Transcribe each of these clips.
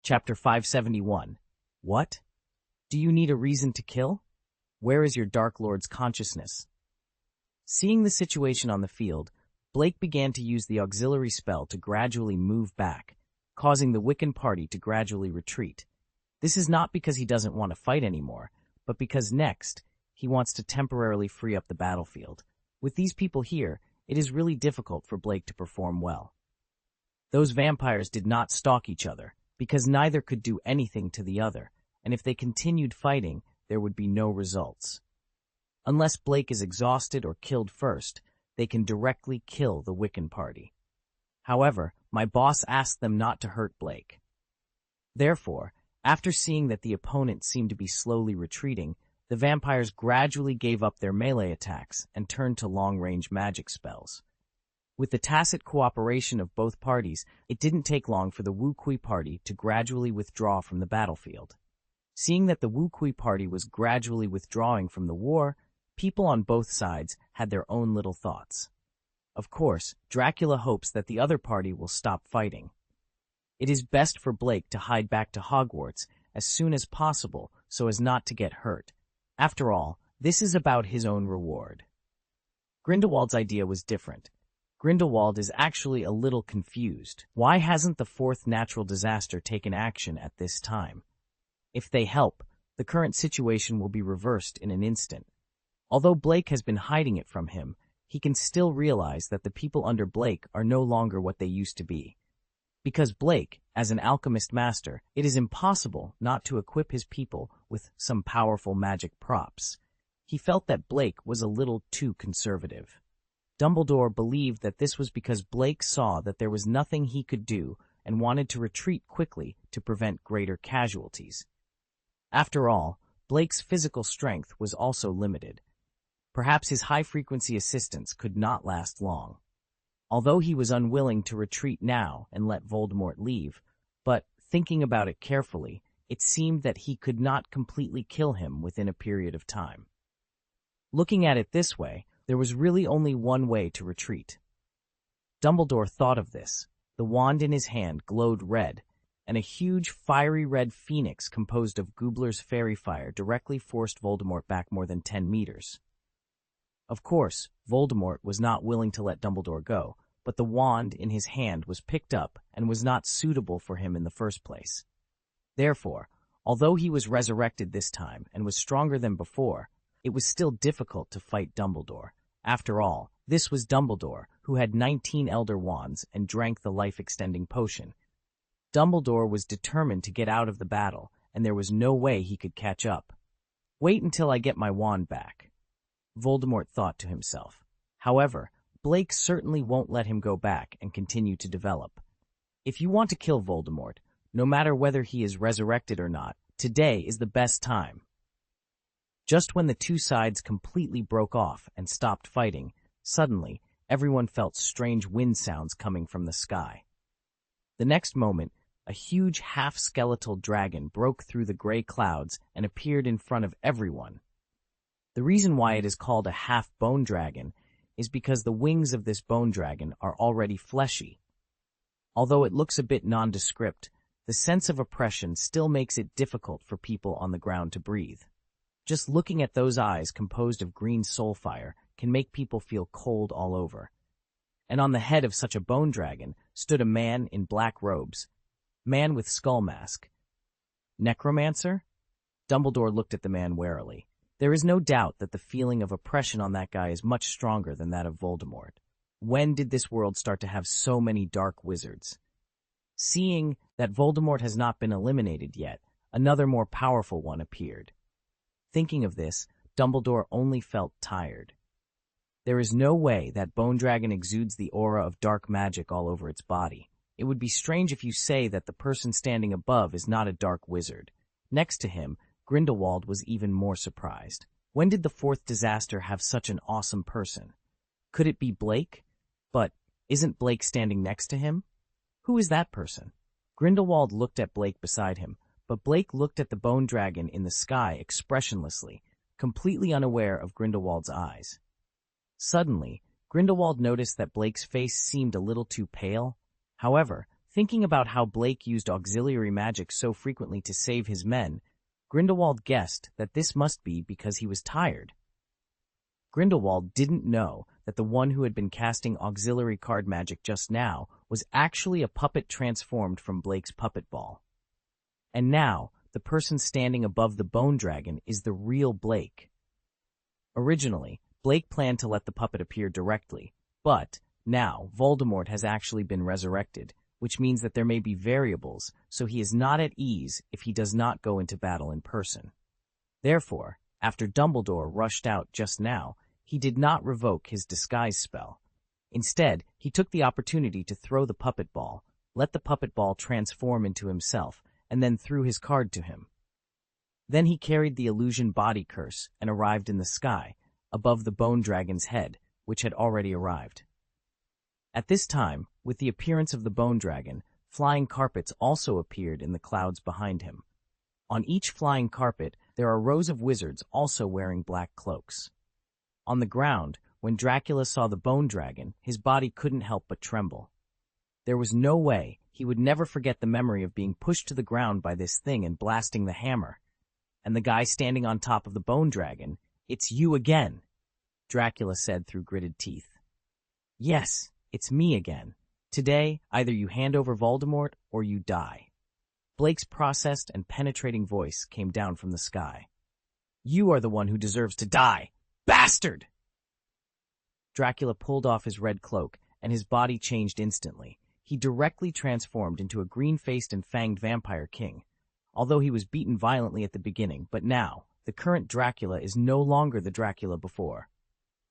Chapter 571. What? Do you need a reason to kill? Where is your Dark Lord's consciousness? Seeing the situation on the field, Blake began to use the auxiliary spell to gradually move back, causing the Wiccan party to gradually retreat. This is not because he doesn't want to fight anymore, but because next, he wants to temporarily free up the battlefield. With these people here, it is really difficult for Blake to perform well. Those vampires did not stalk each other, because neither could do anything to the other, and if they continued fighting, there would be no results. Unless Blake is exhausted or killed first, they can directly kill the Wiccan party. However, my boss asked them not to hurt Blake. Therefore, after seeing that the opponent seemed to be slowly retreating, the vampires gradually gave up their melee attacks and turned to long-range magic spells. With the tacit cooperation of both parties, it didn't take long for the Wu Kui party to gradually withdraw from the battlefield. Seeing that the Wu Kui party was gradually withdrawing from the war, people on both sides had their own little thoughts. Of course, Dracula hopes that the other party will stop fighting. It is best for Blake to hide back to Hogwarts as soon as possible so as not to get hurt. After all, this is about his own reward. Grindelwald's idea was different. Grindelwald is actually a little confused. Why hasn't the fourth natural disaster taken action at this time? If they help, the current situation will be reversed in an instant. Although Blake has been hiding it from him, he can still realize that the people under Blake are no longer what they used to be. Because Blake, as an alchemist master, it is impossible not to equip his people with some powerful magic props. He felt that Blake was a little too conservative. Dumbledore believed that this was because Blake saw that there was nothing he could do and wanted to retreat quickly to prevent greater casualties. After all, Blake's physical strength was also limited. Perhaps his high-frequency assistance could not last long. Although he was unwilling to retreat now and let Voldemort leave, but, thinking about it carefully, it seemed that he could not completely kill him within a period of time. Looking at it this way, there was really only one way to retreat. Dumbledore thought of this. The wand in his hand glowed red, and a huge fiery red phoenix composed of Goobler's fairy fire directly forced Voldemort back more than 10 meters. Of course, Voldemort was not willing to let Dumbledore go, but the wand in his hand was picked up and was not suitable for him in the first place. Therefore, although he was resurrected this time and was stronger than before, it was still difficult to fight Dumbledore. After all, this was Dumbledore, who had 19 Elder Wands and drank the life-extending potion. Dumbledore was determined to get out of the battle, and there was no way he could catch up. Wait until I get my wand back, Voldemort thought to himself. However, Blake certainly won't let him go back and continue to develop. If you want to kill Voldemort, no matter whether he is resurrected or not, today is the best time. Just when the two sides completely broke off and stopped fighting, suddenly, everyone felt strange wind sounds coming from the sky. The next moment, a huge half-skeletal dragon broke through the gray clouds and appeared in front of everyone. The reason why it is called a half-bone dragon is because the wings of this bone dragon are already fleshy. Although it looks a bit nondescript, the sense of oppression still makes it difficult for people on the ground to breathe. Just looking at those eyes composed of green soul fire can make people feel cold all over. And on the head of such a bone dragon stood a man in black robes, man with skull mask. Necromancer? Dumbledore looked at the man warily. There is no doubt that the feeling of oppression on that guy is much stronger than that of Voldemort. When did this world start to have so many dark wizards? Seeing that Voldemort has not been eliminated yet, another more powerful one appeared. Thinking of this, Dumbledore only felt tired. There is no way that bone dragon exudes the aura of dark magic all over its body. It would be strange if you say that the person standing above is not a dark wizard. Next to him, Grindelwald was even more surprised. When did the fourth disaster have such an awesome person? Could it be Blake? But isn't Blake standing next to him? Who is that person? Grindelwald looked at Blake beside him, but Blake looked at the bone dragon in the sky expressionlessly, completely unaware of Grindelwald's eyes. Suddenly, Grindelwald noticed that Blake's face seemed a little too pale. However, Thinking about how Blake used auxiliary magic so frequently to save his men, Grindelwald guessed that this must be because he was tired. Grindelwald didn't know that the one who had been casting auxiliary card magic just now was actually a puppet transformed from Blake's puppet ball. And now, the person standing above the bone dragon is the real Blake. Originally, Blake planned to let the puppet appear directly, but now Voldemort has actually been resurrected, which means that there may be variables, so he is not at ease if he does not go into battle in person. Therefore, after Dumbledore rushed out just now, he did not revoke his disguise spell. Instead, he took the opportunity to throw the puppet ball, let the puppet ball transform into himself, and then threw his card to him. Then he carried the illusion body curse and arrived in the sky, above the bone dragon's head, which had already arrived. At this time, with the appearance of the bone dragon, flying carpets also appeared in the clouds behind him. On each flying carpet, there are rows of wizards also wearing black cloaks. On the ground, when Dracula saw the bone dragon, his body couldn't help but tremble. There was no way he would never forget the memory of being pushed to the ground by this thing and blasting the hammer. And the guy standing on top of the bone dragon, "It's you again," Dracula said through gritted teeth. "Yes, it's me again. Today, either you hand over Voldemort or you die." Blake's processed and penetrating voice came down from the sky. "You are the one who deserves to die, bastard!" Dracula pulled off his red cloak, and his body changed instantly. He directly transformed into a green-faced and fanged vampire king. Although he was beaten violently at the beginning, but now, the current Dracula is no longer the Dracula before.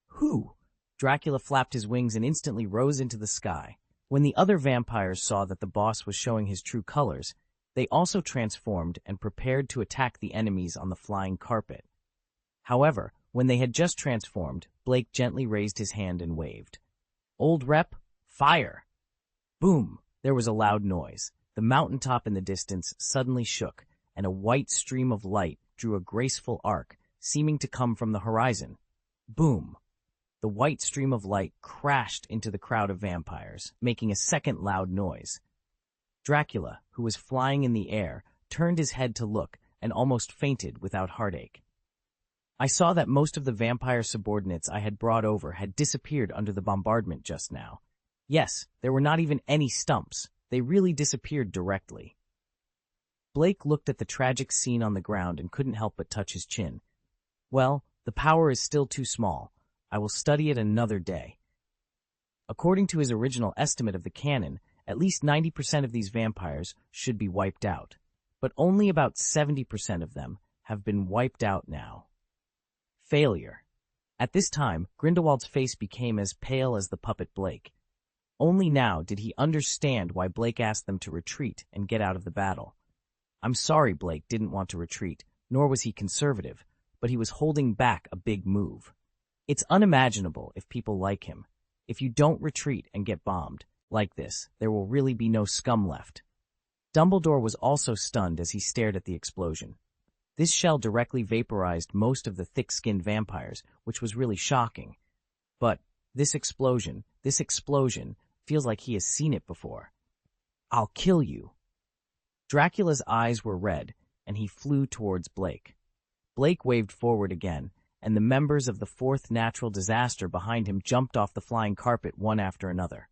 "Who?" Dracula flapped his wings and instantly rose into the sky. When the other vampires saw that the boss was showing his true colors, they also transformed and prepared to attack the enemies on the flying carpet. However, when they had just transformed, Blake gently raised his hand and waved. "Old rep, fire!" Boom! There was a loud noise. The mountaintop in the distance suddenly shook, and a white stream of light drew a graceful arc, seeming to come from the horizon. Boom! The white stream of light crashed into the crowd of vampires, making a second loud noise. Dracula, who was flying in the air, turned his head to look and almost fainted without heartache. I saw that most of the vampire subordinates I had brought over had disappeared under the bombardment just now. Yes, there were not even any stumps. They really disappeared directly. Blake looked at the tragic scene on the ground and couldn't help but touch his chin. Well, the power is still too small. I will study it another day. According to his original estimate of the canon, at least 90% of these vampires should be wiped out, but only about 70% of them have been wiped out now. Failure. At this time, Grindelwald's face became as pale as the puppet Blake. Only now did he understand why Blake asked them to retreat and get out of the battle. I'm sorry Blake didn't want to retreat, nor was he conservative, but he was holding back a big move. It's unimaginable if people like him. If you don't retreat and get bombed like this, there will really be no scum left. Dumbledore was also stunned as he stared at the explosion. This shell directly vaporized most of the thick-skinned vampires, which was really shocking. But this explosion feels like he has seen it before. "I'll kill you." Dracula's eyes were red, and he flew towards Blake. Blake waved forward again, and the members of the fourth natural disaster behind him jumped off the flying carpet one after another.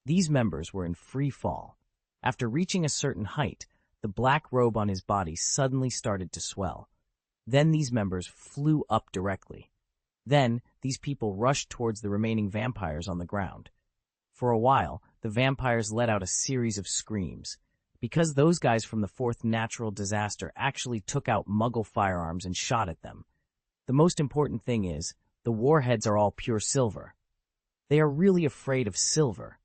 These members were in free fall. After reaching a certain height, the black robe on his body suddenly started to swell. Then these members flew up directly. Then these people rushed towards the remaining vampires on the ground. For a while, the vampires let out a series of screams. Because those guys from the fourth natural disaster actually took out Muggle firearms and shot at them. The most important thing is, the warheads are all pure silver. They are really afraid of silver.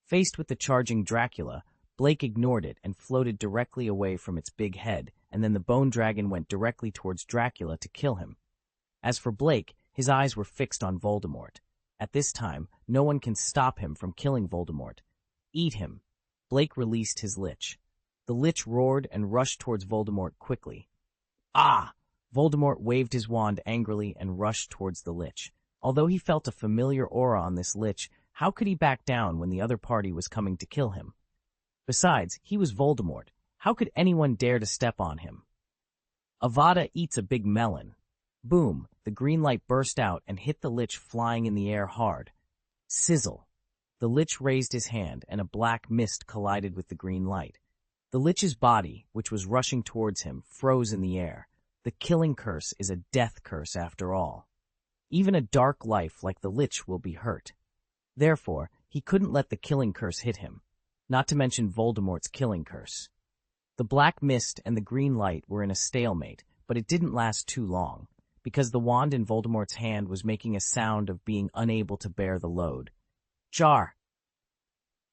Faced with the charging Dracula, Blake ignored it and floated directly away from its big head, and then the bone dragon went directly towards Dracula to kill him. As for Blake, his eyes were fixed on Voldemort. At this time, no one can stop him from killing Voldemort. Eat him. Blake released his lich. The lich roared and rushed towards Voldemort quickly. Ah! Voldemort waved his wand angrily and rushed towards the lich. Although he felt a familiar aura on this lich, how could he back down when the other party was coming to kill him? Besides, he was Voldemort. How could anyone dare to step on him? Avada eats a big melon. Boom, the green light burst out and hit the Lich flying in the air hard. Sizzle. The Lich raised his hand and a black mist collided with the green light. The Lich's body, which was rushing towards him, froze in the air. The killing curse is a death curse after all. Even a dark life like the Lich will be hurt. Therefore, he couldn't let the killing curse hit him, not to mention Voldemort's killing curse. The black mist and the green light were in a stalemate, but it didn't last too long, because the wand in Voldemort's hand was making a sound of being unable to bear the load. Jar!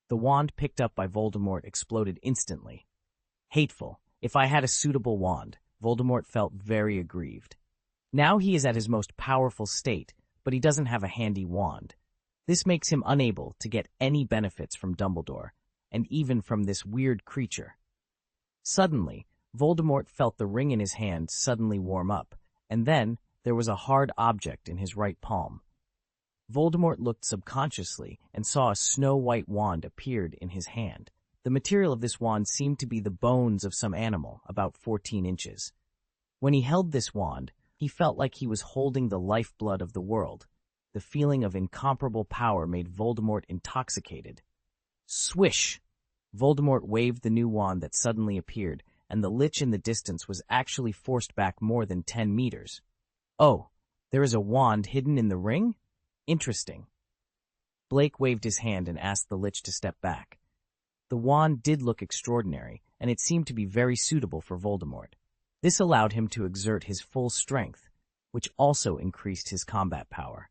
The wand picked up by Voldemort exploded instantly. Hateful. If I had a suitable wand, Voldemort felt very aggrieved. Now he is at his most powerful state, but he doesn't have a handy wand. This makes him unable to get any benefits from Dumbledore, and even from this weird creature. Suddenly, Voldemort felt the ring in his hand suddenly warm up, and then there was a hard object in his right palm. Voldemort looked subconsciously and saw a snow-white wand appeared in his hand. The material of this wand seemed to be the bones of some animal, about 14 inches. When he held this wand, he felt like he was holding the lifeblood of the world. The feeling of incomparable power made Voldemort intoxicated. Swish! Voldemort waved the new wand that suddenly appeared, and the Lich in the distance was actually forced back more than 10 meters. Oh, there is a wand hidden in the ring? Interesting. Blake waved his hand and asked the Lich to step back. The wand did look extraordinary, and it seemed to be very suitable for Voldemort. This allowed him to exert his full strength, which also increased his combat power.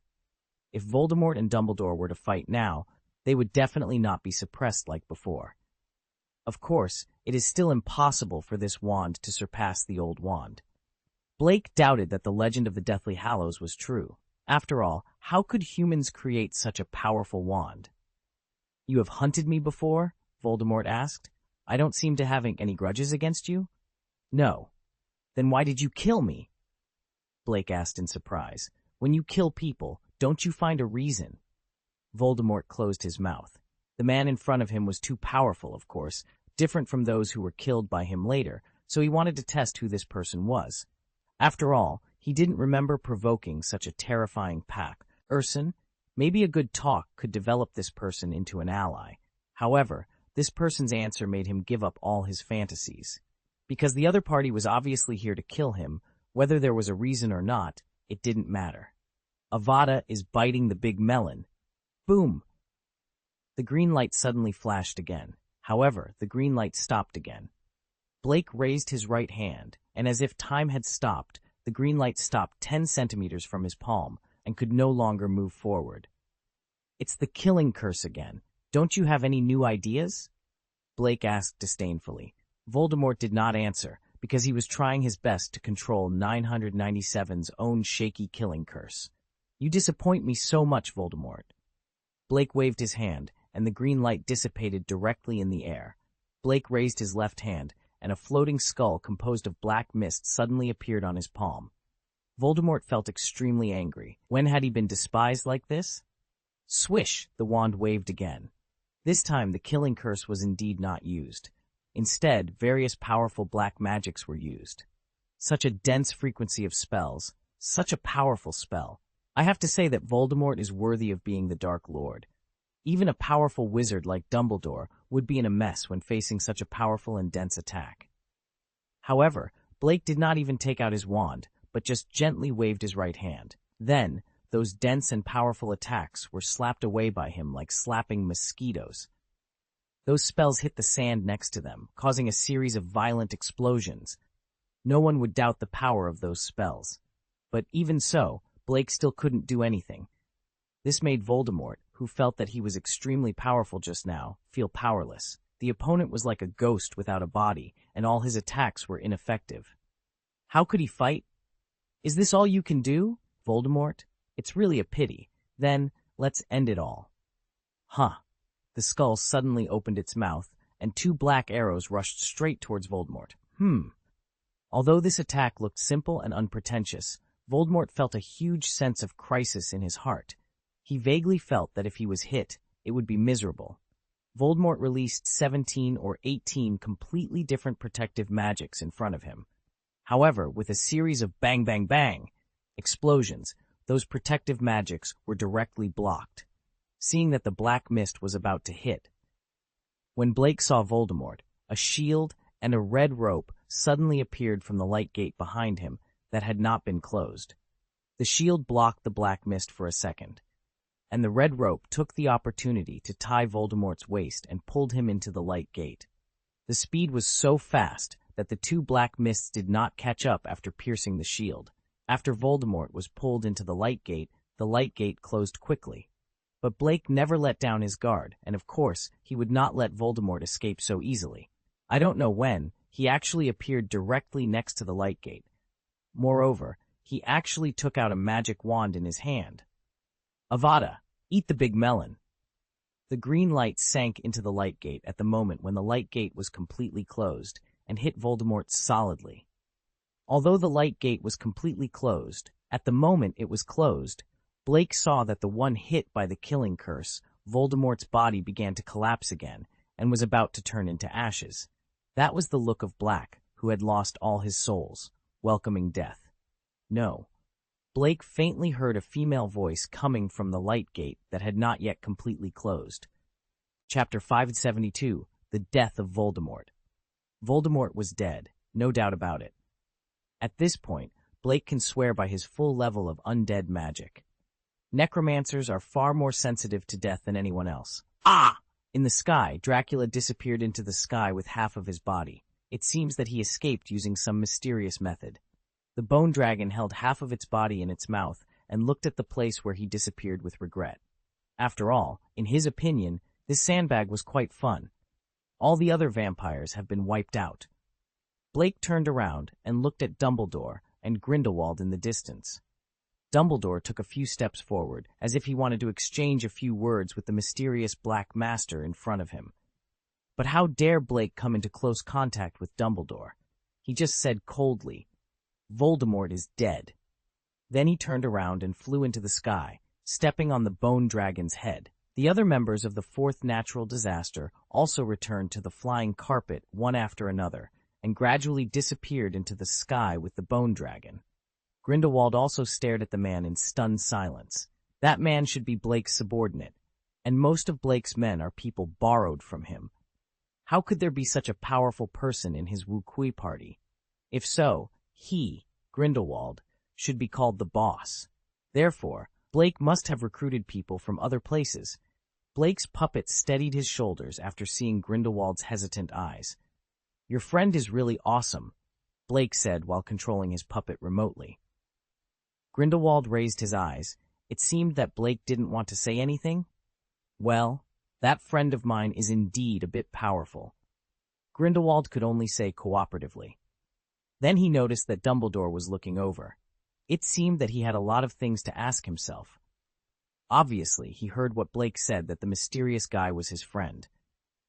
If Voldemort and Dumbledore were to fight now, they would definitely not be suppressed like before. Of course, it is still impossible for this wand to surpass the old wand. Blake doubted that the legend of the Deathly Hallows was true. After all, how could humans create such a powerful wand? You have hunted me before? Voldemort asked. I don't seem to have any grudges against you? No. Then why did you kill me? Blake asked in surprise. When you kill people, don't you find a reason? Voldemort closed his mouth. The man in front of him was too powerful, of course, different from those who were killed by him later, so he wanted to test who this person was. After all, he didn't remember provoking such a terrifying pack. Urson, maybe a good talk could develop this person into an ally. However, this person's answer made him give up all his fantasies. Because the other party was obviously here to kill him, whether there was a reason or not, it didn't matter. Avada is biting the big melon. Boom! The green light suddenly flashed again. However, the green light stopped again. Blake raised his right hand, and as if time had stopped, the green light stopped 10 centimeters from his palm and could no longer move forward. It's the killing curse again. Don't you have any new ideas? Blake asked disdainfully. Voldemort did not answer, because he was trying his best to control 997's own shaky killing curse. You disappoint me so much, Voldemort. Blake waved his hand, and the green light dissipated directly in the air. Blake raised his left hand, and a floating skull composed of black mist suddenly appeared on his palm. Voldemort felt extremely angry. When had he been despised like this? Swish! The wand waved again. This time the killing curse was indeed not used. Instead, various powerful black magics were used. Such a dense frequency of spells, such a powerful spell. I have to say that Voldemort is worthy of being the Dark Lord. Even a powerful wizard like Dumbledore would be in a mess when facing such a powerful and dense attack. However, Blake did not even take out his wand, but just gently waved his right hand. Then, those dense and powerful attacks were slapped away by him like slapping mosquitoes. Those spells hit the sand next to them, causing a series of violent explosions. No one would doubt the power of those spells. But even so, Blake still couldn't do anything. This made Voldemort, who felt that he was extremely powerful just now, feel powerless. The opponent was like a ghost without a body, and all his attacks were ineffective. How could he fight? Is this all you can do, Voldemort? It's really a pity. Then, let's end it all. Huh. The skull suddenly opened its mouth, and 2 black arrows rushed straight towards Voldemort. Although this attack looked simple and unpretentious, Voldemort felt a huge sense of crisis in his heart. He vaguely felt that if he was hit, it would be miserable. Voldemort released 17 or 18 completely different protective magics in front of him. However, with a series of bang bang bang explosions, those protective magics were directly blocked, seeing that the black mist was about to hit. When Blake saw Voldemort, a shield and a red rope suddenly appeared from the light gate behind him that had not been closed. The shield blocked the black mist for a second, and the red rope took the opportunity to tie Voldemort's waist and pulled him into the light gate. The speed was so fast that the two black mists did not catch up after piercing the shield. After Voldemort was pulled into the light gate closed quickly. But Blake never let down his guard, and of course, he would not let Voldemort escape so easily. I don't know when, he actually appeared directly next to the light gate. Moreover, he actually took out a magic wand in his hand. Avada, eat the big melon. The green light sank into the light gate at the moment when the light gate was completely closed and hit Voldemort solidly. Although the light gate was completely closed, at the moment it was closed, Blake saw that the one hit by the killing curse, Voldemort's body began to collapse again and was about to turn into ashes. That was the look of Black, who had lost all his souls, welcoming death. No. Blake faintly heard a female voice coming from the light gate that had not yet completely closed. Chapter 572, The Death of Voldemort. Voldemort was dead, no doubt about it. At this point, Blake can swear by his full level of undead magic. Necromancers are far more sensitive to death than anyone else. Ah! In the sky, Dracula disappeared into the sky with half of his body. It seems that he escaped using some mysterious method. The bone dragon held half of its body in its mouth and looked at the place where he disappeared with regret. After all, in his opinion, this sandbag was quite fun. All the other vampires have been wiped out. Blake turned around and looked at Dumbledore and Grindelwald in the distance. Dumbledore took a few steps forward, as if he wanted to exchange a few words with the mysterious Black Master in front of him. But how dare Blake come into close contact with Dumbledore? He just said coldly, "Voldemort is dead." Then he turned around and flew into the sky, stepping on the bone dragon's head. The other members of the fourth natural disaster also returned to the flying carpet one after another, and gradually disappeared into the sky with the bone dragon. Grindelwald also stared at the man in stunned silence. That man should be Blake's subordinate, and most of Blake's men are people borrowed from him. How could there be such a powerful person in his Wuqui party? If so, he, Grindelwald, should be called the boss. Therefore, Blake must have recruited people from other places. Blake's puppet steadied his shoulders after seeing Grindelwald's hesitant eyes. "Your friend is really awesome," Blake said while controlling his puppet remotely. Grindelwald raised his eyes. It seemed that Blake didn't want to say anything. "Well, that friend of mine is indeed a bit powerful." Grindelwald could only say cooperatively. Then he noticed that Dumbledore was looking over. It seemed that he had a lot of things to ask himself. Obviously, he heard what Blake said, that the mysterious guy was his friend.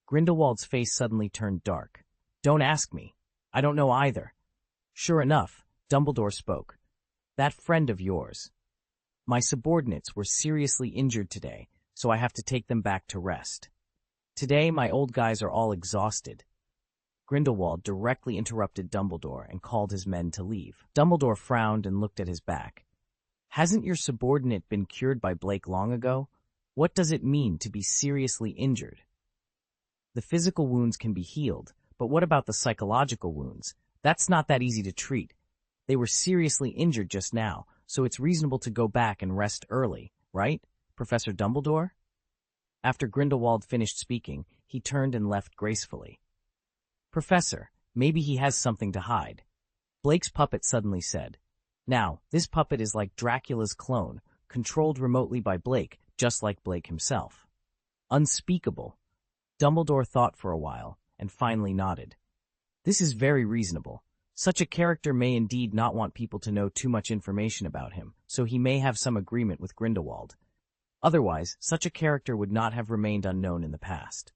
Grindelwald's face suddenly turned dark. "Don't ask me. I don't know either." Sure enough, Dumbledore spoke. "That friend of yours. My subordinates were seriously injured today, so I have to take them back to rest. Today, my old guys are all exhausted." Grindelwald directly interrupted Dumbledore and called his men to leave. Dumbledore frowned and looked at his back. "Hasn't your subordinate been cured by Blake long ago? What does it mean to be seriously injured?" "The physical wounds can be healed, but what about the psychological wounds? That's not that easy to treat. They were seriously injured just now, so it's reasonable to go back and rest early, right, Professor Dumbledore?" After Grindelwald finished speaking, he turned and left gracefully. "Professor, maybe he has something to hide," Blake's puppet suddenly said. Now, this puppet is like Dracula's clone, controlled remotely by Blake, just like Blake himself. Unspeakable. Dumbledore thought for a while, and finally nodded. This is very reasonable. Such a character may indeed not want people to know too much information about him, so he may have some agreement with Grindelwald. Otherwise, such a character would not have remained unknown in the past.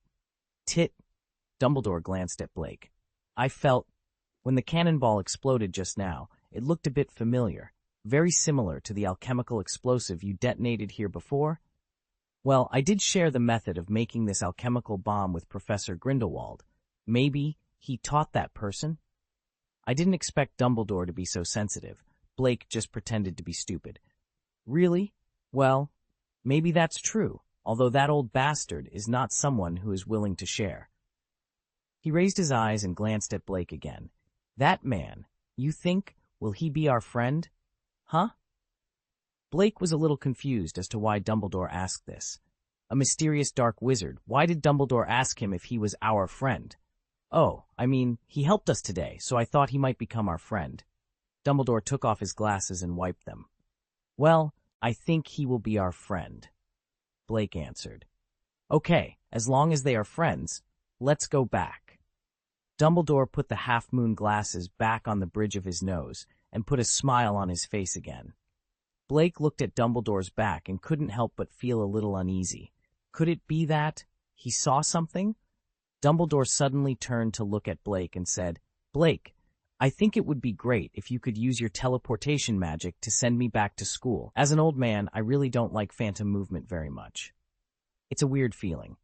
Tit. Dumbledore glanced at Blake. "I felt, when the cannonball exploded just now, it looked a bit familiar, very similar to the alchemical explosive you detonated here before." Well, I did share the method of making this alchemical bomb with Professor Grindelwald. Maybe he taught that person? I didn't expect Dumbledore to be so sensitive. Blake just pretended to be stupid. Really? Well, maybe that's true, although that old bastard is not someone who is willing to share. He raised his eyes and glanced at Blake again. That man, you think, will he be our friend? Huh? Blake was a little confused as to why Dumbledore asked this. A mysterious dark wizard. Why did Dumbledore ask him if he was our friend? Oh, I mean, he helped us today, so I thought he might become our friend. Dumbledore took off his glasses and wiped them. Well, I think he will be our friend, Blake answered. Okay, as long as they are friends, let's go back. Dumbledore put the half-moon glasses back on the bridge of his nose and put a smile on his face again. Blake looked at Dumbledore's back and couldn't help but feel a little uneasy. Could it be that he saw something? Dumbledore suddenly turned to look at Blake and said, Blake, I think it would be great if you could use your teleportation magic to send me back to school. As an old man, I really don't like phantom movement very much. It's a weird feeling.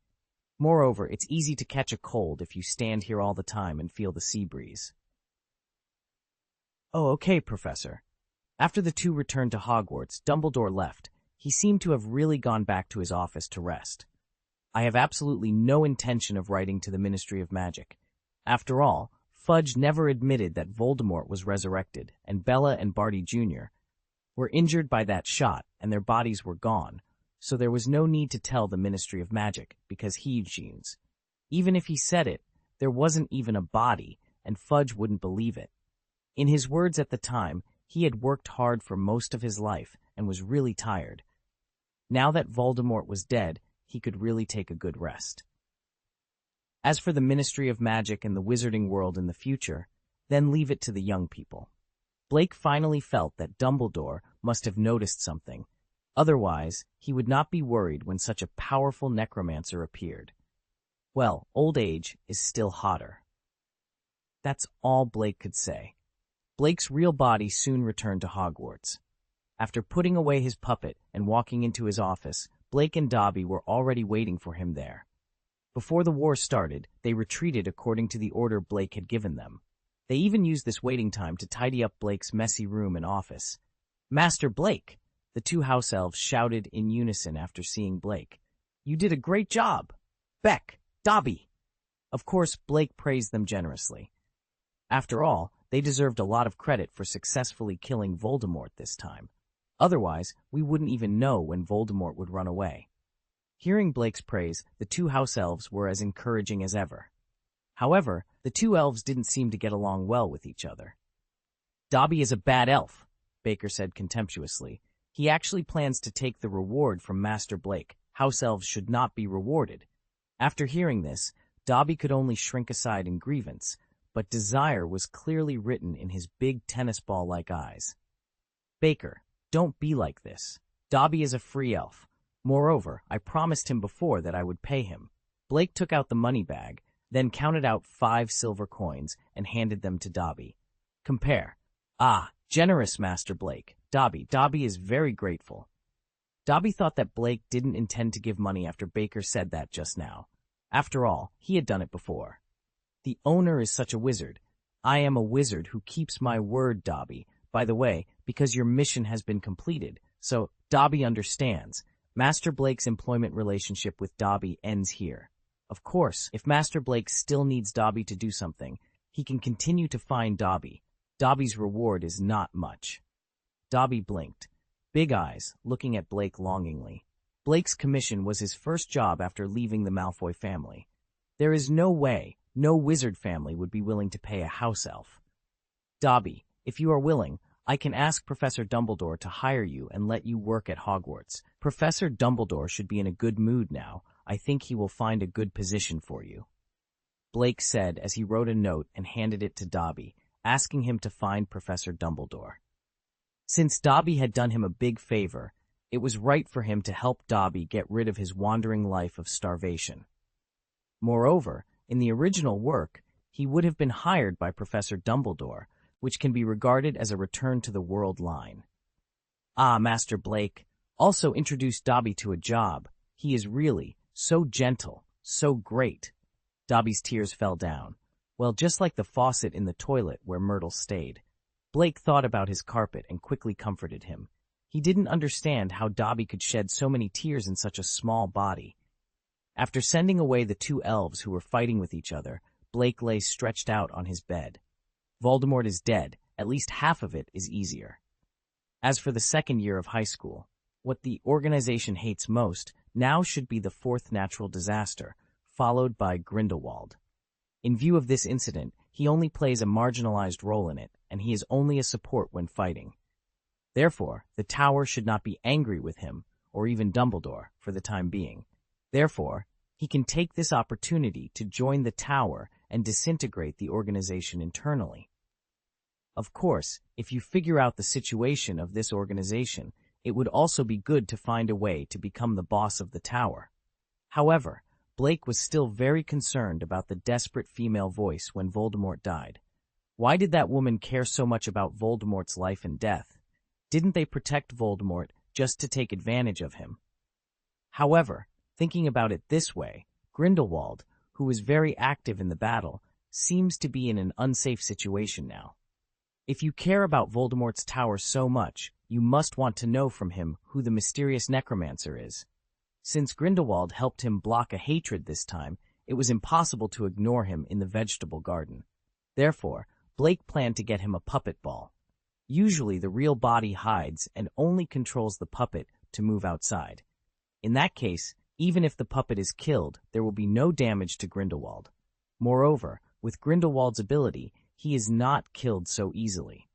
Moreover, it's easy to catch a cold if you stand here all the time and feel the sea breeze. Oh, okay, Professor. After the two returned to Hogwarts, Dumbledore left. He seemed to have really gone back to his office to rest. I have absolutely no intention of writing to the Ministry of Magic. After all, Fudge never admitted that Voldemort was resurrected, and Bella and Barty Jr. were injured by that shot, and their bodies were gone, so there was no need to tell the Ministry of Magic, because Hughes. Even if he said it, there wasn't even a body, and Fudge wouldn't believe it. In his words at the time, he had worked hard for most of his life and was really tired. Now that Voldemort was dead, he could really take a good rest. As for the Ministry of Magic and the wizarding world in the future, then leave it to the young people. Blake finally felt that Dumbledore must have noticed something. Otherwise, he would not be worried when such a powerful necromancer appeared. Well, old age is still hotter. That's all Blake could say. Blake's real body soon returned to Hogwarts. After putting away his puppet and walking into his office, Blake and Dobby were already waiting for him there. Before the war started, they retreated according to the order Blake had given them. They even used this waiting time to tidy up Blake's messy room and office. Master Blake! The two house elves shouted in unison after seeing Blake. You did a great job! Beck! Dobby! Of course, Blake praised them generously. After all, they deserved a lot of credit for successfully killing Voldemort this time. Otherwise, we wouldn't even know when Voldemort would run away. Hearing Blake's praise, the two house elves were as encouraging as ever. However, the two elves didn't seem to get along well with each other. Dobby is a bad elf, Baker said contemptuously. He actually plans to take the reward from Master Blake. House elves should not be rewarded. After hearing this, Dobby could only shrink aside in grievance, but desire was clearly written in his big tennis ball-like eyes. Baker, don't be like this. Dobby is a free elf. Moreover, I promised him before that I would pay him. Blake took out the money bag, then counted out 5 silver coins and handed them to Dobby. Compare. Ah, generous Master Blake. Dobby is very grateful. Dobby thought that Blake didn't intend to give money after Baker said that just now. After all, he had done it before. The owner is such a wizard. I am a wizard who keeps my word, Dobby. By the way, because your mission has been completed, so Dobby understands. Master Blake's employment relationship with Dobby ends here. Of course, if Master Blake still needs Dobby to do something, he can continue to find Dobby. Dobby's reward is not much. Dobby blinked, big eyes, looking at Blake longingly. Blake's commission was his first job after leaving the Malfoy family. There is no way no wizard family would be willing to pay a house elf. Dobby, if you are willing, I can ask Professor Dumbledore to hire you and let you work at Hogwarts. Professor Dumbledore should be in a good mood now. I think he will find a good position for you. Blake said as he wrote a note and handed it to Dobby, asking him to find Professor Dumbledore. Since Dobby had done him a big favor, it was right for him to help Dobby get rid of his wandering life of starvation. Moreover, in the original work, he would have been hired by Professor Dumbledore, which can be regarded as a return to the world line. Ah, Master Blake also introduced Dobby to a job. He is really so gentle, so great. Dobby's tears fell down. Well, just like the faucet in the toilet where Myrtle stayed. Blake thought about his carpet and quickly comforted him. He didn't understand how Dobby could shed so many tears in such a small body. After sending away the two elves who were fighting with each other, Blake lay stretched out on his bed. Voldemort is dead. At least half of it is easier. As for the second year of high school, what the organization hates most now should be the fourth natural disaster, followed by Grindelwald. In view of this incident, he only plays a marginalized role in it, and he is only a support when fighting. Therefore, the Tower should not be angry with him, or even Dumbledore, for the time being. Therefore, he can take this opportunity to join the Tower and disintegrate the organization internally. Of course, if you figure out the situation of this organization, it would also be good to find a way to become the boss of the Tower. However, Blake was still very concerned about the desperate female voice when Voldemort died. Why did that woman care so much about Voldemort's life and death? Didn't they protect Voldemort just to take advantage of him? However, thinking about it this way, Grindelwald, who was very active in the battle, seems to be in an unsafe situation now. If you care about Voldemort's tower so much, you must want to know from him who the mysterious necromancer is. Since Grindelwald helped him block a hatred this time, it was impossible to ignore him in the vegetable garden. Therefore, Blake planned to get him a puppet ball. Usually the real body hides and only controls the puppet to move outside. In that case, even if the puppet is killed, there will be no damage to Grindelwald. Moreover, with Grindelwald's ability, he is not killed so easily.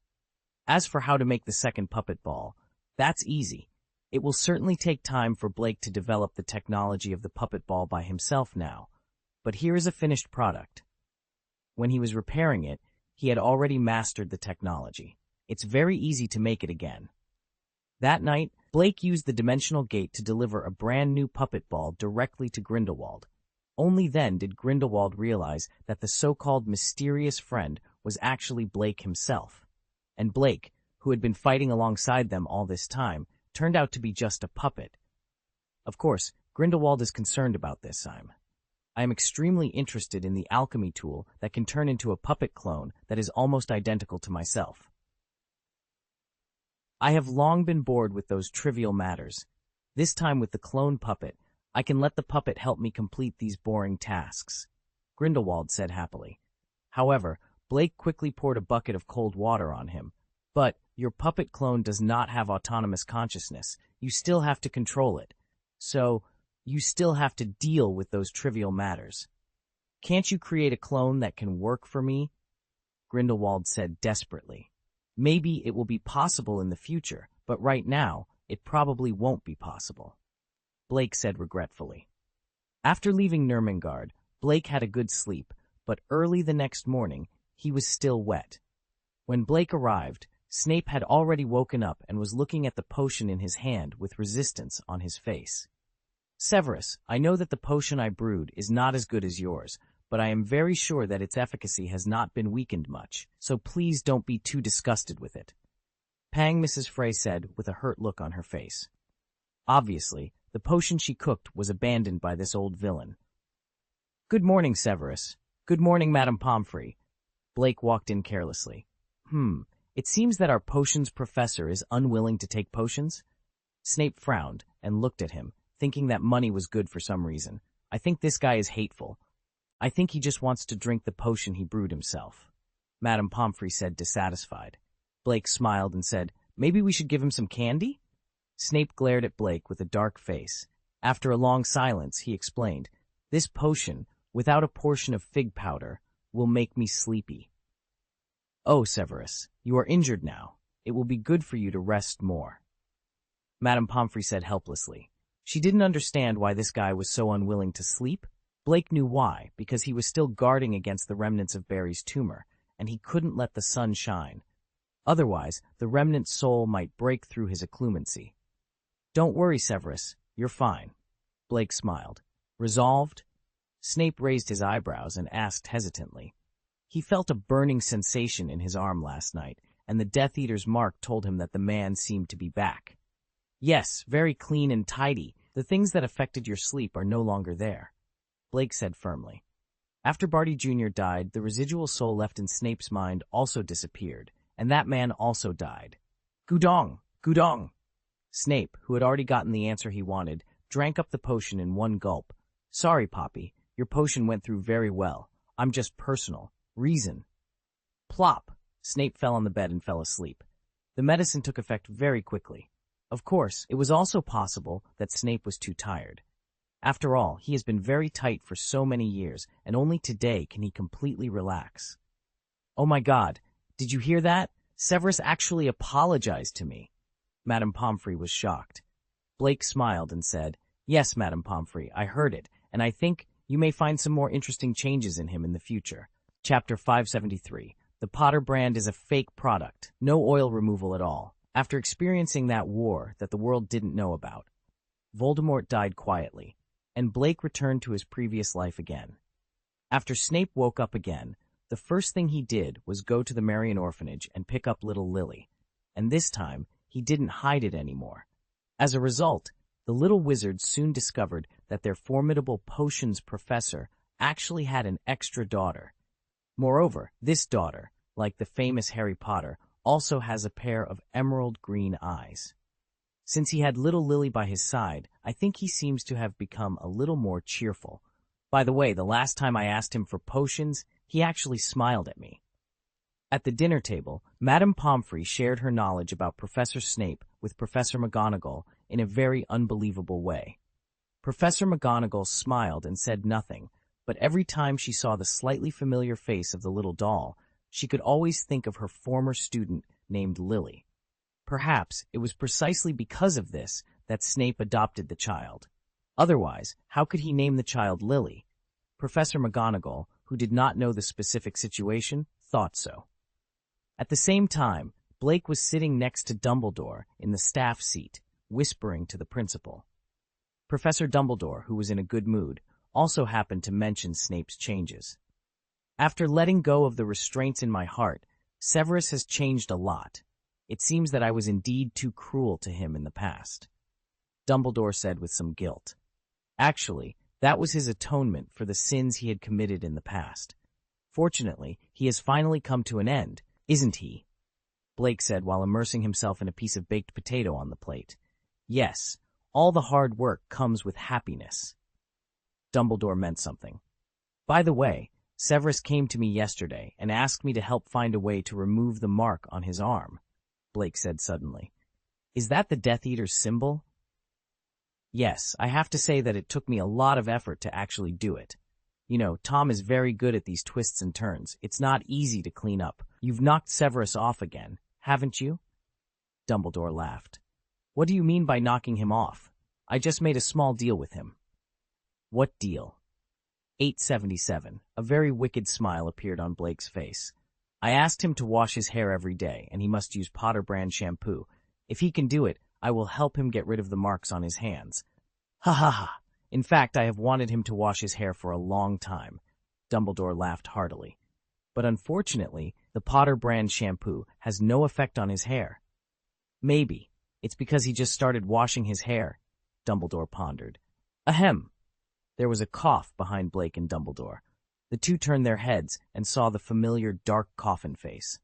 As for how to make the second puppet ball, that's easy. It will certainly take time for Blake to develop the technology of the puppet ball by himself now, but here is a finished product. When he was repairing it, he had already mastered the technology. It's very easy to make it again. That night, Blake used the dimensional gate to deliver a brand new puppet ball directly to Grindelwald. Only then did Grindelwald realize that the so-called mysterious friend was actually Blake himself. And Blake, who had been fighting alongside them all this time, turned out to be just a puppet. Of course, Grindelwald is concerned about this time. I am extremely interested in the alchemy tool that can turn into a puppet clone that is almost identical to myself. I have long been bored with those trivial matters. This time with the clone puppet, I can let the puppet help me complete these boring tasks, Grindelwald said happily. However, Blake quickly poured a bucket of cold water on him. But your puppet clone does not have autonomous consciousness. You still have to control it. So, you still have to deal with those trivial matters. Can't you create a clone that can work for me? Grindelwald said desperately. Maybe it will be possible in the future, but right now, it probably won't be possible, Blake said regretfully. After leaving Nurmengard, Blake had a good sleep, but early the next morning, he was still wet. When Blake arrived, Snape had already woken up and was looking at the potion in his hand with resistance on his face. Severus, I know that the potion I brewed is not as good as yours, but I am very sure that its efficacy has not been weakened much, so please don't be too disgusted with it. Pang, Mrs. Frey said, with a hurt look on her face. Obviously, the potion she cooked was abandoned by this old villain. Good morning, Severus. Good morning, Madame Pomfrey. Blake walked in carelessly. It seems that our potions professor is unwilling to take potions? Snape frowned and looked at him, thinking that money was good for some reason. I think this guy is hateful. I think he just wants to drink the potion he brewed himself, Madame Pomfrey said, dissatisfied. Blake smiled and said, maybe we should give him some candy? Snape glared at Blake with a dark face. After a long silence, he explained, this potion, without a portion of fig powder, will make me sleepy. Oh, Severus, you are injured now. It will be good for you to rest more, Madame Pomfrey said helplessly. She didn't understand why this guy was so unwilling to sleep. Blake knew why, because he was still guarding against the remnants of Barry's tumor, and he couldn't let the sun shine. Otherwise, the remnant soul might break through his occlumency. Don't worry, Severus, you're fine. Blake smiled. Resolved? Snape raised his eyebrows and asked hesitantly. He felt a burning sensation in his arm last night, and the Death Eater's mark told him that the man seemed to be back. Yes, very clean and tidy. The things that affected your sleep are no longer there, Blake said firmly. After Barty Jr. died, the residual soul left in Snape's mind also disappeared, and that man also died. Gudong! Gudong! Snape, who had already gotten the answer he wanted, drank up the potion in one gulp. Sorry, Poppy, your potion went through very well. I'm just personal. Reason. Plop! Snape fell on the bed and fell asleep. The medicine took effect very quickly. Of course, it was also possible that Snape was too tired. After all, he has been very tight for so many years, and only today can he completely relax. Oh my God, did you hear that? Severus actually apologized to me. Madame Pomfrey was shocked. Blake smiled and said, Yes, Madame Pomfrey, I heard it, and I think you may find some more interesting changes in him in the future. Chapter 573. The Potter brand is a fake product. No oil removal at all. After experiencing that war that the world didn't know about, Voldemort died quietly, and Blake returned to his previous life again. After Snape woke up again, the first thing he did was go to the Marian orphanage and pick up little Lily, and this time he didn't hide it anymore. As a result, the little wizards soon discovered that their formidable potions professor actually had an extra daughter. Moreover, this daughter, like the famous Harry Potter, also has a pair of emerald green eyes. Since he had little Lily by his side, I think he seems to have become a little more cheerful. By the way, the last time I asked him for potions, he actually smiled at me. At the dinner table, Madame Pomfrey shared her knowledge about Professor Snape with Professor McGonagall in a very unbelievable way. Professor McGonagall smiled and said nothing, but every time she saw the slightly familiar face of the little doll, she could always think of her former student named Lily. Perhaps it was precisely because of this that Snape adopted the child. Otherwise, how could he name the child Lily? Professor McGonagall, who did not know the specific situation, thought so. At the same time, Blake was sitting next to Dumbledore in the staff seat, whispering to the principal. Professor Dumbledore, who was in a good mood, also happened to mention Snape's changes. After letting go of the restraints in my heart, Severus has changed a lot. It seems that I was indeed too cruel to him in the past. Dumbledore said with some guilt. Actually, that was his atonement for the sins he had committed in the past. Fortunately, he has finally come to an end, isn't he? Blake said while immersing himself in a piece of baked potato on the plate. Yes, all the hard work comes with happiness. Dumbledore meant something. By the way, Severus came to me yesterday and asked me to help find a way to remove the mark on his arm, Blake said suddenly. Is that the Death Eater's symbol? Yes, I have to say that it took me a lot of effort to actually do it. You know, Tom is very good at these twists and turns. It's not easy to clean up. You've knocked Severus off again, haven't you? Dumbledore laughed. What do you mean by knocking him off? I just made a small deal with him. What deal? 877. A very wicked smile appeared on Blake's face. I asked him to wash his hair every day, and he must use Potter brand shampoo. If he can do it, I will help him get rid of the marks on his hands. Ha ha ha. In fact, I have wanted him to wash his hair for a long time. Dumbledore laughed heartily. But unfortunately, the Potter brand shampoo has no effect on his hair. Maybe. It's because he just started washing his hair, Dumbledore pondered. Ahem. There was a cough behind Blake and Dumbledore. The two turned their heads and saw the familiar dark coffin face.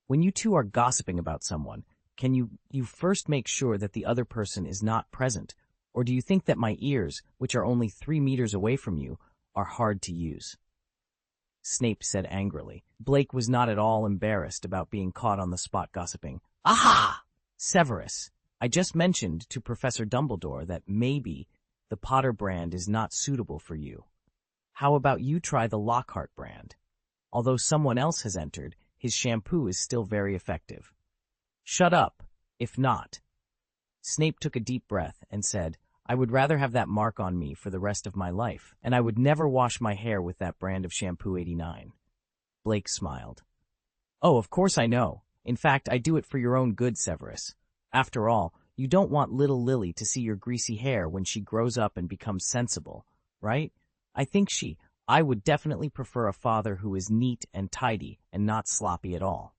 When you two are gossiping about someone, can you first make sure that the other person is not present? Or do you think that my ears, which are only 3 meters away from you, are hard to use? Snape said angrily. Blake was not at all embarrassed about being caught on the spot gossiping. Aha! Severus, I just mentioned to Professor Dumbledore that maybe the Potter brand is not suitable for you. How about you try the Lockhart brand? Although someone else has entered, his shampoo is still very effective. Shut up, if not. Snape took a deep breath and said, I would rather have that mark on me for the rest of my life, and I would never wash my hair with that brand of shampoo 89. Blake smiled. Oh, of course I know. In fact, I do it for your own good, Severus. After all, you don't want little Lily to see your greasy hair when she grows up and becomes sensible, right? I would definitely prefer a father who is neat and tidy and not sloppy at all.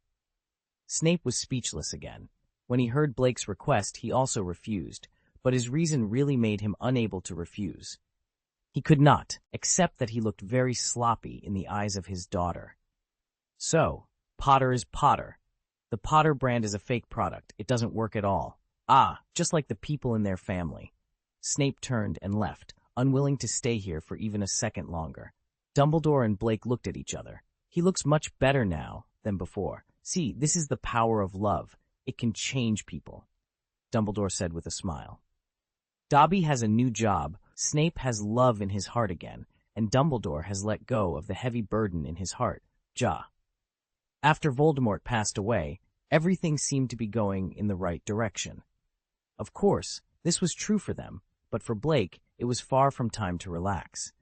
Snape was speechless again. When he heard Blake's request, he also refused, but his reason really made him unable to refuse. He could not, except that he looked very sloppy in the eyes of his daughter. So, Potter is Potter. The Potter brand is a fake product. It doesn't work at all. Ah, just like the people in their family. Snape turned and left, unwilling to stay here for even a second longer. Dumbledore and Blake looked at each other. He looks much better now than before. See, this is the power of love. It can change people, Dumbledore said with a smile. Dobby has a new job, Snape has love in his heart again, and Dumbledore has let go of the heavy burden in his heart, After Voldemort passed away, everything seemed to be going in the right direction. Of course, this was true for them, but for Blake, it was far from time to relax.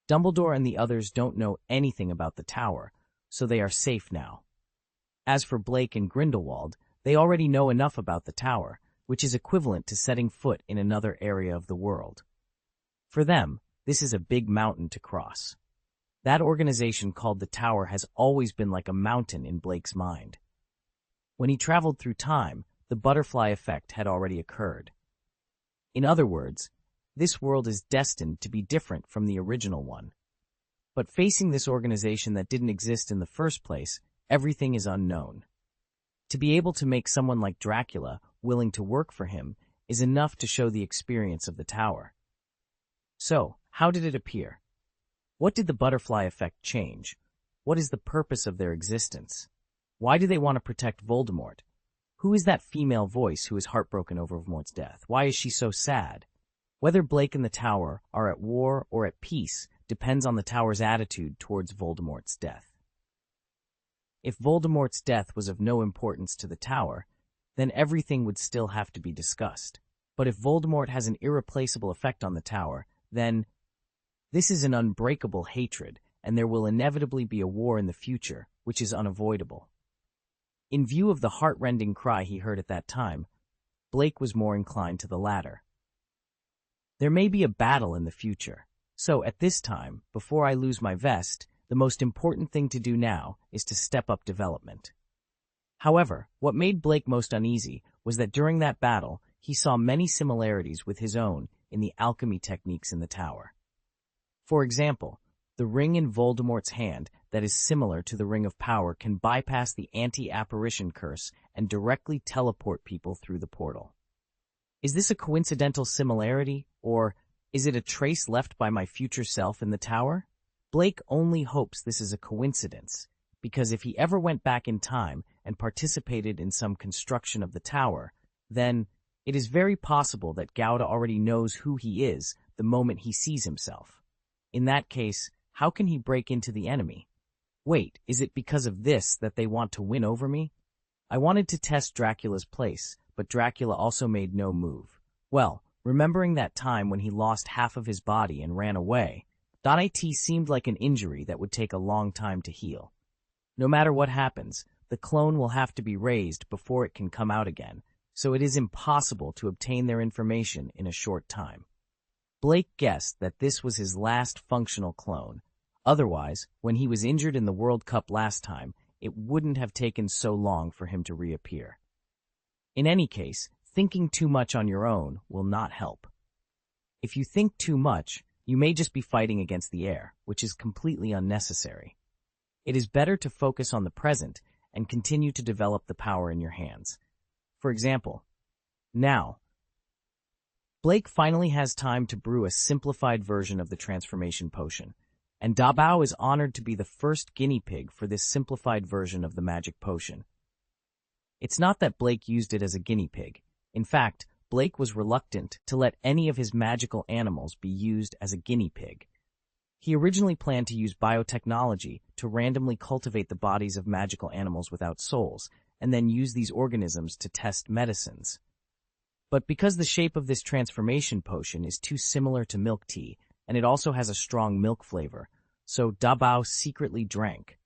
Dumbledore and the others don't know anything about the tower, so they are safe now. As for Blake and Grindelwald, they already know enough about the tower, which is equivalent to setting foot in another area of the world. For them, this is a big mountain to cross. That organization called the Tower has always been like a mountain in Blake's mind. When he traveled through time, the butterfly effect had already occurred. In other words, this world is destined to be different from the original one. But facing this organization that didn't exist in the first place, everything is unknown. To be able to make someone like Dracula willing to work for him is enough to show the experience of the Tower. So, how did it appear? What did the butterfly effect change? What is the purpose of their existence? Why do they want to protect Voldemort? Who is that female voice who is heartbroken over Voldemort's death? Why is she so sad? Whether Blake and the Tower are at war or at peace depends on the Tower's attitude towards Voldemort's death. If Voldemort's death was of no importance to the Tower, then everything would still have to be discussed. But if Voldemort has an irreplaceable effect on the Tower, then this is an unbreakable hatred, and there will inevitably be a war in the future, which is unavoidable. In view of the heart-rending cry he heard at that time, Blake was more inclined to the latter. There may be a battle in the future, so at this time, before I lose my vest, the most important thing to do now is to step up development. However, what made Blake most uneasy was that during that battle, he saw many similarities with his own in the alchemy techniques in the Tower. For example, the ring in Voldemort's hand that is similar to the Ring of Power can bypass the anti-apparition curse and directly teleport people through the portal. Is this a coincidental similarity, or is it a trace left by my future self in the Tower? Blake only hopes this is a coincidence, because if he ever went back in time and participated in some construction of the Tower, then it is very possible that Gauda already knows who he is the moment he sees himself. In that case, how can he break into the enemy? Wait, is it because of this that they want to win over me? I wanted to test Dracula's place, but Dracula also made no move. Well, remembering that time when he lost half of his body and ran away, it seemed like an injury that would take a long time to heal. No matter what happens, the clone will have to be raised before it can come out again, so it is impossible to obtain their information in a short time. Blake guessed that this was his last functional clone. Otherwise, when he was injured in the World Cup last time, it wouldn't have taken so long for him to reappear. In any case, thinking too much on your own will not help. If you think too much, you may just be fighting against the air, which is completely unnecessary. It is better to focus on the present and continue to develop the power in your hands. For example, now, Blake finally has time to brew a simplified version of the transformation potion, and Dabao is honored to be the first guinea pig for this simplified version of the magic potion. It's not that Blake used it as a guinea pig. In fact, Blake was reluctant to let any of his magical animals be used as a guinea pig. He originally planned to use biotechnology to randomly cultivate the bodies of magical animals without souls, and then use these organisms to test medicines. But because the shape of this transformation potion is too similar to milk tea, and it also has a strong milk flavor, so Dabao secretly drank.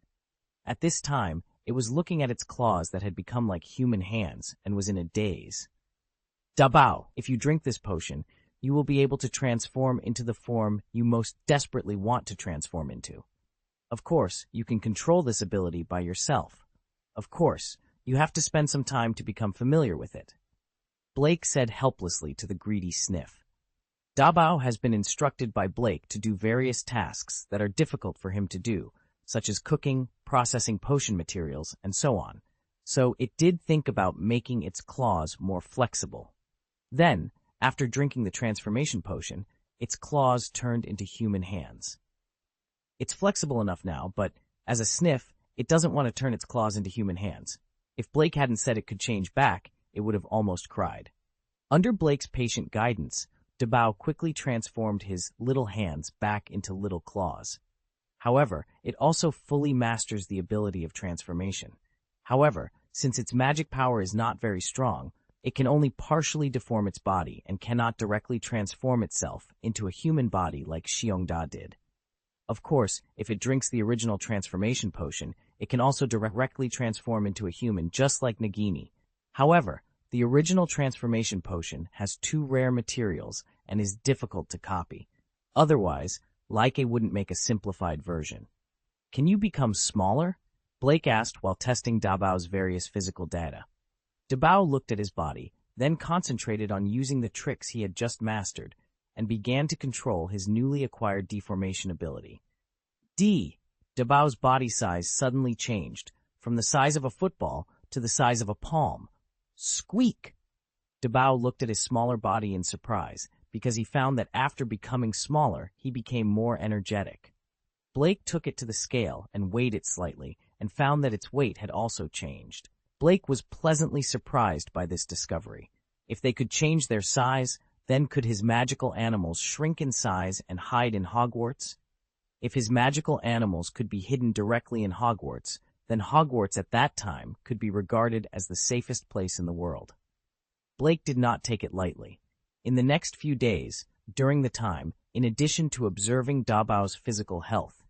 At this time, it was looking at its claws that had become like human hands and was in a daze. Dabao, if you drink this potion, you will be able to transform into the form you most desperately want to transform into. Of course, you can control this ability by yourself. Of course, you have to spend some time to become familiar with it. Blake said helplessly to the greedy sniff. Dabao has been instructed by Blake to do various tasks that are difficult for him to do, such as cooking, processing potion materials, and so on. So it did think about making its claws more flexible. Then, after drinking the transformation potion, its claws turned into human hands. It's flexible enough now, but as a sniff, it doesn't want to turn its claws into human hands. If Blake hadn't said it could change back, it would have almost cried. Under Blake's patient guidance, Dabao quickly transformed his little hands back into little claws. However, it also fully masters the ability of transformation. However, since its magic power is not very strong, it can only partially deform its body and cannot directly transform itself into a human body like Xiongda did. Of course, if it drinks the original transformation potion, it can also directly transform into a human just like Nagini. However, the original transformation potion has two rare materials and is difficult to copy. Otherwise, Like wouldn't make a simplified version. Can you become smaller? Blake asked while testing Dabao's various physical data. Dabao looked at his body, then concentrated on using the tricks he had just mastered, and began to control his newly acquired deformation ability. Dabao's body size suddenly changed, from the size of a football to the size of a palm. Squeak! Dabao looked at his smaller body in surprise, because he found that after becoming smaller, he became more energetic. Blake took it to the scale and weighed it slightly, and found that its weight had also changed. Blake was pleasantly surprised by this discovery. If they could change their size, then could his magical animals shrink in size and hide in Hogwarts? If his magical animals could be hidden directly in Hogwarts, then Hogwarts at that time could be regarded as the safest place in the world. Blake did not take it lightly. In the next few days, during the time, in addition to observing Dabao's physical health,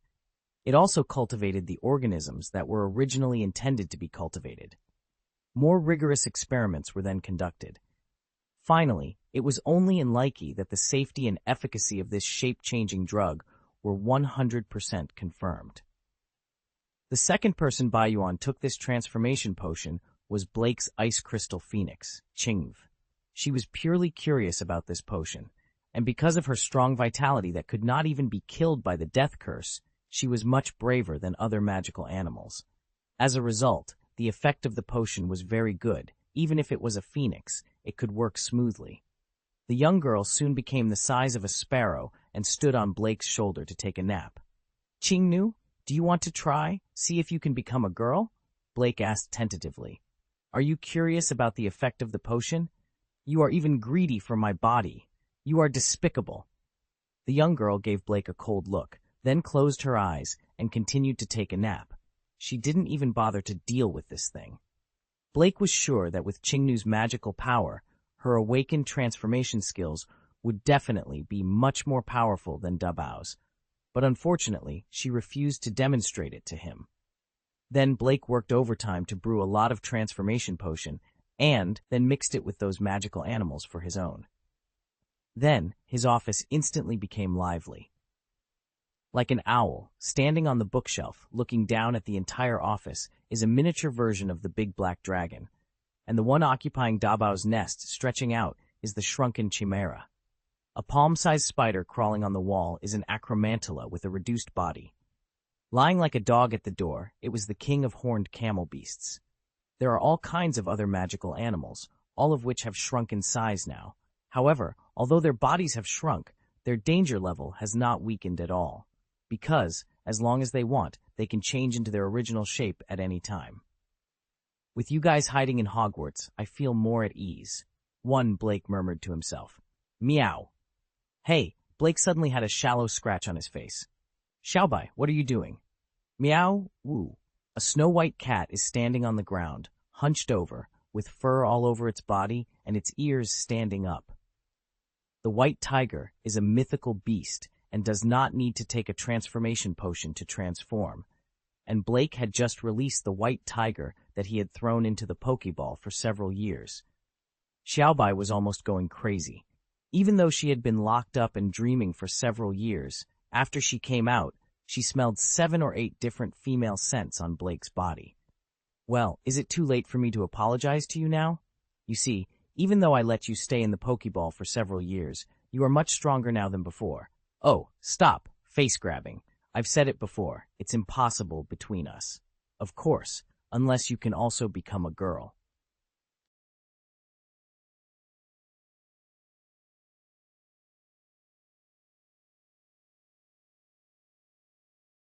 it also cultivated the organisms that were originally intended to be cultivated. More rigorous experiments were then conducted. Finally, it was only in Likey that the safety and efficacy of this shape-changing drug were 100% confirmed. The second person Bayuan took this transformation potion was Blake's ice crystal phoenix, Qingve. She was purely curious about this potion, and because of her strong vitality that could not even be killed by the death curse, she was much braver than other magical animals. As a result, the effect of the potion was very good. Even if it was a phoenix, it could work smoothly. The young girl soon became the size of a sparrow and stood on Blake's shoulder to take a nap. Qingnu, do you want to try? See if you can become a girl? Blake asked tentatively. Are you curious about the effect of the potion? You are even greedy for my body. You are despicable. The young girl gave Blake a cold look, then closed her eyes and continued to take a nap. She didn't even bother to deal with this thing. Blake was sure that with Qingnu's magical power, her awakened transformation skills would definitely be much more powerful than Dabao's, but unfortunately, she refused to demonstrate it to him. Then Blake worked overtime to brew a lot of transformation potion and then mixed it with those magical animals for his own. Then, his office instantly became lively. Like an owl, standing on the bookshelf, looking down at the entire office, is a miniature version of the big black dragon, and the one occupying Dabao's nest stretching out is the shrunken chimera. A palm-sized spider crawling on the wall is an acromantula with a reduced body. Lying like a dog at the door, it was the king of horned camel beasts. There are all kinds of other magical animals, all of which have shrunk in size now. However, although their bodies have shrunk, their danger level has not weakened at all, because, as long as they want, they can change into their original shape at any time. With you guys hiding in Hogwarts, I feel more at ease. One, Blake murmured to himself. Meow. Hey, Blake suddenly had a shallow scratch on his face. Xiaobai, what are you doing? Meow, woo. A snow-white cat is standing on the ground, hunched over, with fur all over its body and its ears standing up. The white tiger is a mythical beast and does not need to take a transformation potion to transform, and Blake had just released the white tiger that he had thrown into the Pokeball for several years. Xiaobai was almost going crazy. Even though she had been locked up and dreaming for several years, after she came out, she smelled 7 or 8 different female scents on Blake's body. Well, is it too late for me to apologize to you now? You see, Even though I let you stay in the Pokeball for several years, you are much stronger now than before. Oh, stop, face grabbing. I've said it before, it's impossible between us. Of course, unless you can also become a girl.